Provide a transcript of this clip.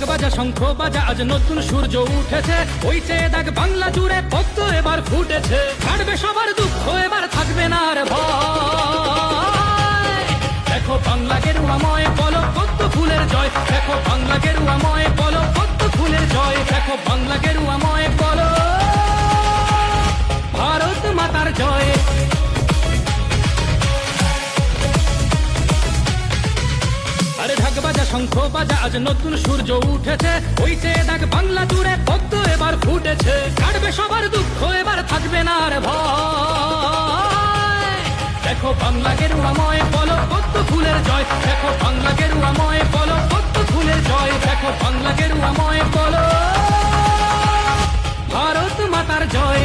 বাজা শঙ্খ বাজা আজ নতুন সূর্য উঠেছে, ওই চেয়ে দেখ বাংলা জুড়ে ভক্ত এবার ফুটেছে। কাটবে সবার দুঃখ এবার থাকবে না আর ভয়, দেখো বাংলা গেরুয়াময় বলো কত ফুলের জয়, দেখো বাংলা গেরুয়াময় বলো কত ফুলের জয়, দেখো বাংলা গেরুয়াময় বলো ভারত মাতার জয়। আরে ঢাক বাজা শঙ্খ বাজা আজ নতুন সূর্য উঠেছে, ওই চেয়ে দেখ বাংলা জুড়ে ভক্ত এবার ফুটেছে। কাটবে সবার দুঃখ এবার থাকবে না আর ভয়, দেখো বাংলা গেরুয়াময় বলো কত ফুলের জয়, দেখো বাংলা গেরুয়াময় বলো কত ফুলের জয়, দেখো বাংলা গেরুয়াময় বলো ভারত মাতার জয়।